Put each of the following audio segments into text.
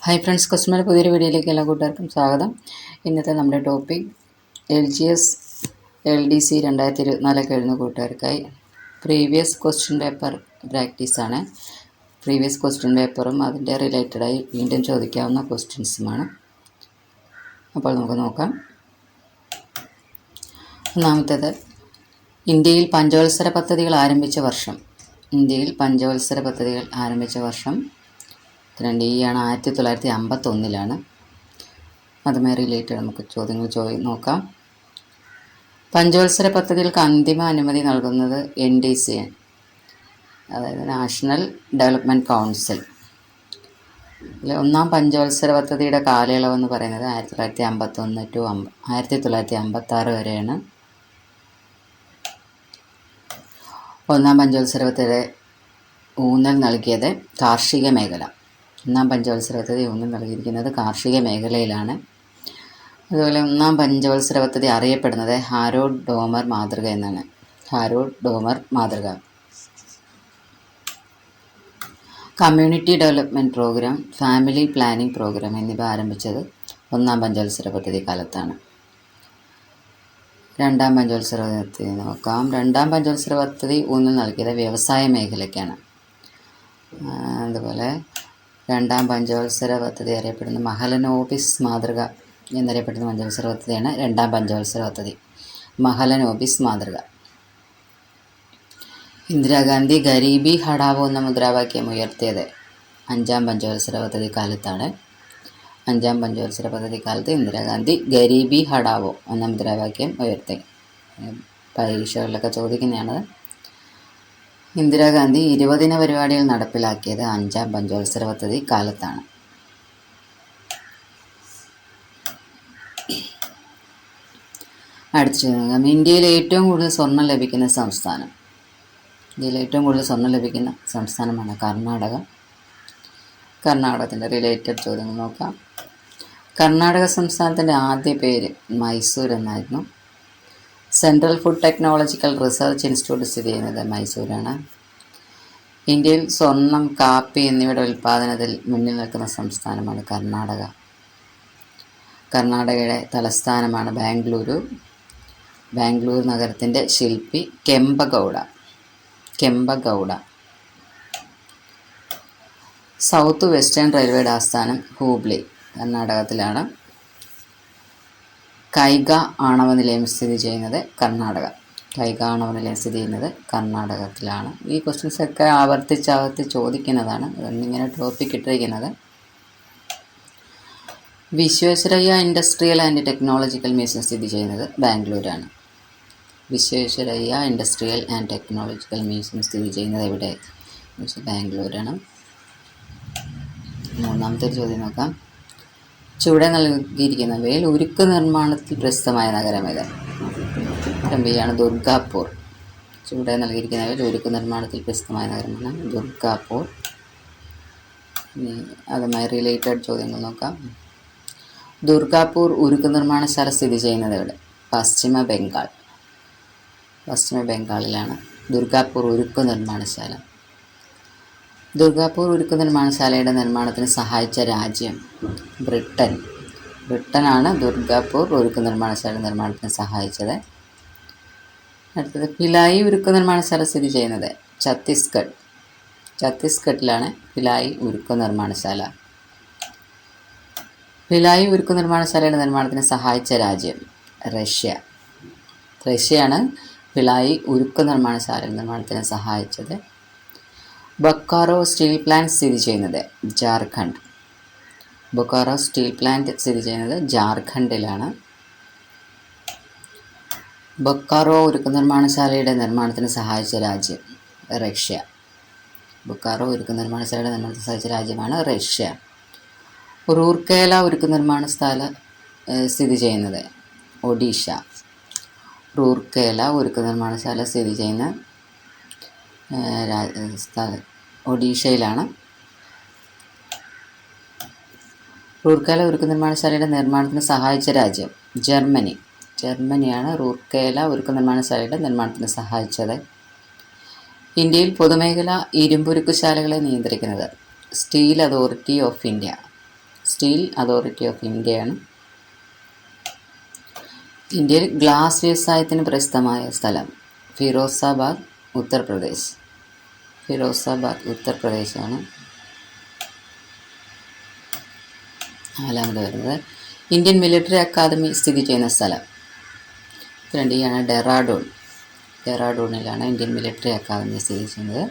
Hi friends, customer പുതിയൊരു വീഡിയോയിലേക്ക് എല്ലാ കൂട്ടുകാർക്കും സ്വാഗതം. ഇന്നത്തെ നമ്മുടെ ടോപ്പിക് LGS LDC 2024 എഴുതുന്ന കൂട്ടുകാർക്കായി പ്രീവിയസ് ക്വസ്റ്റ്യൻ പേപ്പർ പ്രാക്ടീസാണ്. പ്രീവിയസ് ക്വസ്റ്റ്യൻ പേപ്പറും അതിൻ്റെ റിലേറ്റഡായി വീണ്ടും ചോദിക്കാവുന്ന ക്വസ്റ്റ്യൻസുമാണ്. അപ്പോൾ നമുക്ക് നോക്കാം. ഒന്നാമത്തേത്, ഇന്ത്യയിൽ പഞ്ചവത്സര പദ്ധതികൾ ആരംഭിച്ച വർഷം. ഇന്ത്യയിൽ പഞ്ചവത്സര പദ്ധതികൾ ആരംഭിച്ച വർഷം ഈ ആണ് 1951. അതുമായി റിലേറ്റഡ് നമുക്ക് ചോദ്യങ്ങൾ നോക്കാം. പഞ്ചവത്സര പദ്ധതികൾക്ക് അന്തിമ അനുമതി നൽകുന്നത് NDC, അതായത് നാഷണൽ ഡെവലപ്മെൻറ്റ് കൗൺസിൽ. ഒന്നാം പഞ്ചവത്സര പദ്ധതിയുടെ കാലയളവെന്ന് പറയുന്നത് 1951 to 1956 വരെയാണ്. ഒന്നാം പഞ്ചവത്സര പദ്ധതിയുടെ ഊന്നൽ നൽകിയത് കാർഷിക മേഖല. ഒന്നാം പഞ്ചവത്സര പദ്ധതി ഊന്നൽ നൽകിയിരിക്കുന്നത് കാർഷിക മേഖലയിലാണ്. അതുപോലെ ഒന്നാം പഞ്ചവത്സര പദ്ധതി അറിയപ്പെടുന്നത് ഹാരോൾഡ് ഡോമർ മാതൃക എന്നാണ്. ഹാരോൾഡ് ഡോമർ മാതൃക. Community development programme, family planning programme എന്നിവ ആരംഭിച്ചത് ഒന്നാം പഞ്ചവത്സര പദ്ധതി കാലത്താണ്. രണ്ടാം പഞ്ചവത്സര പദ്ധതി നോക്കാം. രണ്ടാം പഞ്ചവത്സര പദ്ധതി ഊന്നൽ നൽകിയത് വ്യവസായ മേഖലയ്ക്കാണ്. അതുപോലെ രണ്ടാം പഞ്ചവത്സര പദ്ധതി അറിയപ്പെടുന്ന മഹലനോബിസ് മാതൃക എന്നറിയപ്പെടുന്ന പഞ്ചവത്സര പദ്ധതിയാണ് രണ്ടാം പഞ്ചവത്സര പദ്ധതി. മഹലനോബിസ് മാതൃക. ഇന്ദിരാഗാന്ധി ഗരീബി ഹഠാവോ എന്ന മുദ്രാവാക്യം ഉയർത്തിയത് അഞ്ചാം പഞ്ചവത്സര പദ്ധതി കാലത്താണ്. അഞ്ചാം പഞ്ചവത്സര പദ്ധതി കാലത്ത് ഇന്ദിരാഗാന്ധി ഗരീബി ഹഠാവോ എന്ന മുദ്രാവാക്യം ഉയർത്തി. പരീക്ഷകളിലൊക്കെ ചോദിക്കുന്നതാണ്. ഇന്ദിരാഗാന്ധി 20 ദിന പരിപാടികൾ നടപ്പിലാക്കിയത് അഞ്ചാം പഞ്ചവത്സര പദ്ധതി കാലത്താണ്. അടുത്ത ചോദ്യം, ഇന്ത്യയിൽ ഏറ്റവും കൂടുതൽ സ്വർണം ലഭിക്കുന്ന സംസ്ഥാനം. ഇന്ത്യയിൽ ഏറ്റവും കൂടുതൽ സ്വർണം ലഭിക്കുന്ന സംസ്ഥാനമാണ് കർണാടക. കർണാടകത്തിൻ്റെ റിലേറ്റഡ് ചോദ്യങ്ങൾ നോക്കാം. കർണാടക സംസ്ഥാനത്തിൻ്റെ ആദ്യ പേര് മൈസൂർ എന്നായിരുന്നു. Central food technological research institute സ്ഥിതി ചെയ്യുന്നത് മൈസൂരാണ്. ഇന്ത്യയിൽ സ്വർണം, കാപ്പി എന്നിവയുടെ ഉൽപ്പാദനത്തിൽ മുന്നിൽ നിൽക്കുന്ന സംസ്ഥാനമാണ് കർണാടക. കർണാടകയുടെ തലസ്ഥാനമാണ് ബാംഗ്ലൂരു. ബാംഗ്ലൂർ നഗരത്തിൻ്റെ ശില്പി കെമ്പഗൗഡ. സൗത്ത് വെസ്റ്റേൺ റെയിൽവേയുടെ ആസ്ഥാനം ഹൂബ്ലി, കർണാടകത്തിലാണ്. കൈഗ ആണവ നിലയം സ്ഥിതി ചെയ്യുന്നത് കർണാടക. കൈഗ ആണവ നിലയം സ്ഥിതി ചെയ്യുന്നത് കർണാടകത്തിലാണ്. ഈ ക്വസ്റ്റ്യൻസൊക്കെ ആവർത്തിച്ച് ചോദിക്കുന്നതാണ്. എന്നിങ്ങനെ ടോപ്പിക് ഇട്ടിരിക്കുന്നത്. Visvesvaraya industrial and technological museum സ്ഥിതി ചെയ്യുന്നത് ബാംഗ്ലൂരാണ്. Visvesvaraya industrial and technological museum സ്ഥിതി ചെയ്യുന്നത് എവിടെ? ബാംഗ്ലൂരാണ്. മൂന്നാമത്തെ ഒരു ചോദ്യം നോക്കാം. ചുവടെ നൽകിയിരിക്കുന്നവയിൽ ഉരുക്ക് നിർമ്മാണത്തിൽ പ്രസിദ്ധമായ നഗരം ഏത്? ആണ് ദുർഗാപൂർ. ചുവടെ നൽകിയിരിക്കുന്നവയിൽ ഉരുക്ക് നിർമ്മാണത്തിൽ പ്രസിദ്ധമായ നഗരമാണ് ദുർഗാപൂർ. അതുമായി റിലേറ്റഡ് ചോദ്യങ്ങൾ നോക്കാം. ദുർഗാപൂർ ഉരുക്ക് നിർമ്മാണശാല സ്ഥിതി ചെയ്യുന്നത് എവിടെ? പശ്ചിമ ബംഗാളിലാണ് ദുർഗാപൂർ ഉരുക്ക് നിർമ്മാണശാല. ദുർഗാപൂർ ഉരുക്ക് നിർമ്മാണശാലയുടെ നിർമ്മാണത്തിന് സഹായിച്ച രാജ്യം ബ്രിട്ടനാണ്. ദുർഗാപൂർ ഉരുക്ക് നിർമ്മാണശാല നിർമ്മാണത്തിന് സഹായിച്ചത്. അടുത്തത്, ഭിലായി ഉരുക്ക് നിർമ്മാണശാല സ്ഥിതി ചെയ്യുന്നത് ഛത്തീസ്ഗഡിലാണ് ഭിലായി ഉരുക്ക് നിർമ്മാണശാല. ഭിലായി ഉരുക്ക് നിർമ്മാണശാലയുടെ നിർമ്മാണത്തിന് സഹായിച്ച രാജ്യം റഷ്യയാണ് ഭിലായി ഉരുക്ക് നിർമ്മാണശാല നിർമ്മാണത്തിന് സഹായിച്ചത്. ബൊക്കാറോ സ്റ്റീൽ പ്ലാന്റ് സ്ഥിതി ചെയ്യുന്നത് ജാർഖണ്ഡ്. ബൊക്കാറോ സ്റ്റീൽ പ്ലാന്റ് സ്ഥിതി ചെയ്യുന്നത് ജാർഖണ്ഡിലാണ്. ബൊക്കാറോ ഉരുക്ക് നിർമ്മാണശാലയുടെ നിർമ്മാണത്തിന് സഹായിച്ച രാജ്യം റഷ്യ. ബൊക്കാറോ ഉരുക്ക് നിർമ്മാണശാലയുടെ നിർമ്മാണത്തിന് സഹായിച്ച രാജ്യമാണ് റഷ്യ. റൂർക്കേല ഉരുക്ക് നിർമ്മാണശാല സ്ഥിതി ചെയ്യുന്നത് ഒഡീഷ. റൂർക്കേല ഉരുക്ക് നിർമ്മാണശാല സ്ഥിതി ചെയ്യുന്ന ഒഡീഷയിലാണ്. റൂർക്കേല ഉരുക്ക് നിർമ്മാണശാലയുടെ നിർമ്മാണത്തിന് സഹായിച്ച രാജ്യം ജർമ്മനിയാണ് റൂർക്കേല ഉരുക്ക് നിർമ്മാണശാലയുടെ നിർമ്മാണത്തിന് സഹായിച്ചത്. ഇന്ത്യയിൽ പൊതുമേഖല ഇരുമ്പുരുക്കുശാലകളെ നിയന്ത്രിക്കുന്നത് steel authority of India. Steel authority of ഇന്ത്യയാണ്. ഇന്ത്യയിൽ ഗ്ലാസ് വ്യവസായത്തിന് പ്രസിദ്ധമായ സ്ഥലം ഫിറോസാബാദ്, ഉത്തർപ്രദേശ്. ഫിറോസാബാദ് ഉത്തർപ്രദേശാണ്. നാലാമത് വരുന്നത് ഇന്ത്യൻ മിലിറ്ററി അക്കാദമി സ്ഥിതി ചെയ്യുന്ന സ്ഥലം. രണ്ടിയാണ് ഡെറാഡൂൺ. ഡെറാഡൂണിലാണ് ഇന്ത്യൻ മിലിറ്ററി അക്കാദമി സ്ഥിതി ചെയ്യുന്നത്.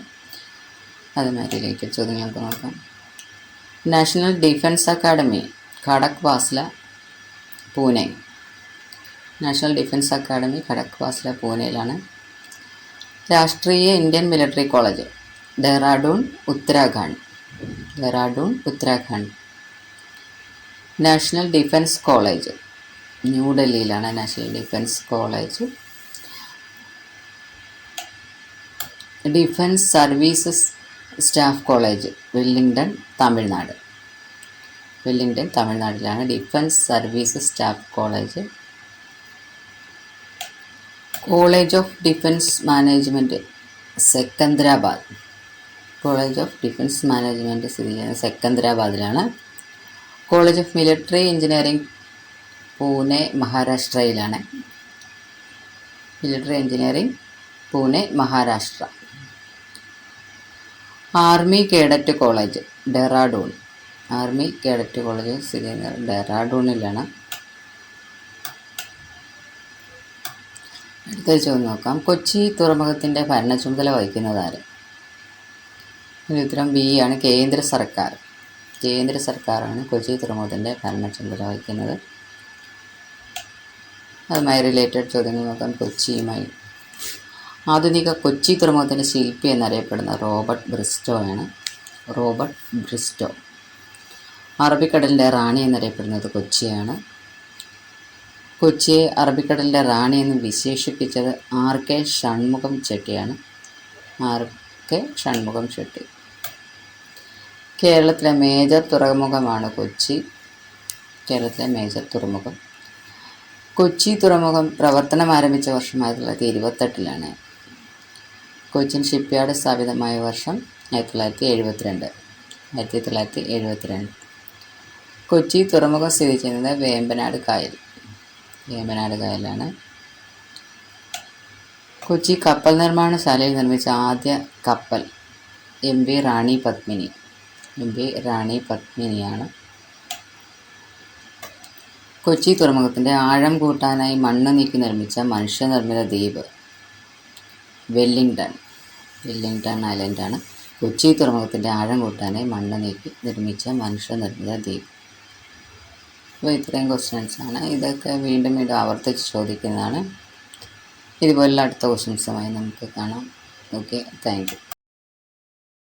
അതുമായി റിലേറ്റഡ് ചോദ്യം നമുക്ക് നോക്കാം. National defence academy Khadakwasla, Pune. National defence academy Khadakwasla, പൂനെയിലാണ്. Rashtriya Indian military college Dehradun, Uttarakhand. Dehradun, Uttarakhand. National defence college ന്യൂഡൽഹിയിലാണ്. National defence college. Defence services staff college Wellington, Tamil Nadu. Wellington, തമിഴ്നാട്ടിലാണ് defence services staff college. College of defence management Secunderabad. College of defence management സ്ഥിതി ചെയ്യുന്നത് സെക്കന്ദരാബാദിലാണ്. College of military engineering Pune, മഹാരാഷ്ട്രയിലാണ്. Military engineering Pune, Maharashtra. Army cadet college Dehradun. Army cadet college സ്ഥിതി ചെയ്യുന്നത് ഡെറാഡൂണിലാണ്. അടുത്ത ചോദ്യം നോക്കാം. കൊച്ചി തുറമുഖത്തിൻ്റെ ഭരണ ചുമതല വഹിക്കുന്നത് ആര്? ഉത്തരം ബി ആണ്, കേന്ദ്ര സർക്കാർ. കേന്ദ്ര സർക്കാരാണ് കൊച്ചി തുറമുഖത്തിൻ്റെ ഭരണ ചുമതല വഹിക്കുന്നത്. അതുമായി റിലേറ്റഡ് ചോദ്യങ്ങൾ നോക്കാം. കൊച്ചിയുമായി ആധുനിക കൊച്ചി തുറമുഖത്തിൻ്റെ ശില്പി എന്നറിയപ്പെടുന്ന റോബർട്ട് ബ്രിസ്റ്റോ ആണ്. Robert Bristow. അറബിക്കടലിൻ്റെ റാണി എന്നറിയപ്പെടുന്നത് കൊച്ചിയാണ്. കൊച്ചിയെ അറബിക്കടലിൻ്റെ റാണി എന്ന് വിശേഷിപ്പിച്ചത് ആർ കെ ഷൺമുഖം ചെട്ടിയാണ്. R K Shanmukham Chetty. കേരളത്തിലെ മേജർ തുറമുഖമാണ് കൊച്ചി. കേരളത്തിലെ മേജർ തുറമുഖം. കൊച്ചി തുറമുഖം പ്രവർത്തനം ആരംഭിച്ച വർഷം 1928 കൊച്ചിൻ ഷിപ്പ്യാർഡ് സ്ഥാപിതമായ വർഷം 1972. 1972. കൊച്ചി തുറമുഖം സ്ഥിതി ചെയ്യുന്നത് വേമ്പനാട് കായൽ. വേമ്പനാട് കായലാണ്. കൊച്ചി കപ്പൽ നിർമ്മാണശാലയിൽ നിർമ്മിച്ച ആദ്യ കപ്പൽ MV റാണി പത്മിനി. MV റാണി പത്മിനിയാണ്. കൊച്ചി തുറമുഖത്തിൻ്റെ ആഴം കൂട്ടാനായി മണ്ണ് നീക്കി നിർമ്മിച്ച മനുഷ്യനിർമ്മിത ദ്വീപ് വെല്ലിംഗ്ടൺ. വെല്ലിംഗ്ടൺ ഐലൻഡാണ് കൊച്ചി തുറമുഖത്തിൻ്റെ ആഴം കൂട്ടാനായി മണ്ണ് നീക്കി നിർമ്മിച്ച മനുഷ്യനിർമ്മിത ദ്വീപ്. അപ്പോൾ ഇത്രയും ക്വസ്റ്റ്യൻസാണ്. ഇതൊക്കെ വീണ്ടും ആവർത്തിച്ച് ചോദിക്കുന്നതാണ്. ഇതുപോലുള്ള അടുത്ത ക്വസ്റ്റ്യൻസുമായി നമുക്ക് കാണാം. Okay, thank you.